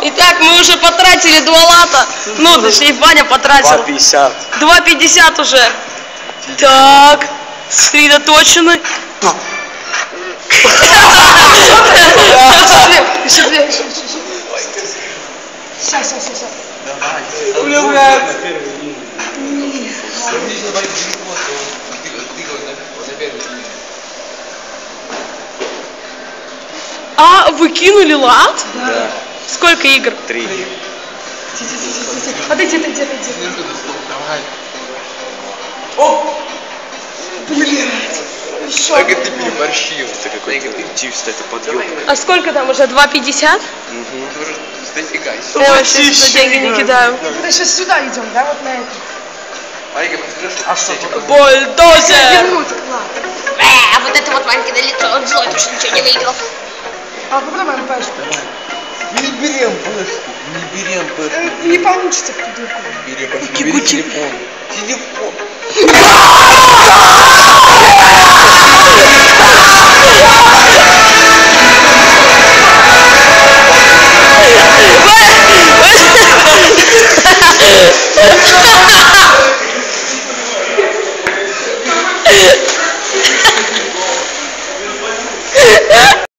Итак, мы уже потратили 2 лата. Ну, точнее, Ваня потратил. 2,50. 2,50 уже. Так, сосредоточены. Сейчас. А, вы кинули лат? Да. Сколько игр? 3. Отойди. О! Блин! Только ты переборщил. Это какой-то чисто, это подъем. А сколько там уже? 2,50? Дофигайся. Я вообще сюда деньги не кидаю. Мы сейчас сюда идем, да, вот на это. А что тут? Бульдозер! Вернуть, ладно. А вот это вот Ванькино лицо, он злой, точно ничего не выиграл. А попробуем пешку. Не берем пешку. Не берем пешку. Не получится в придурку. Бери телефон. Телефон.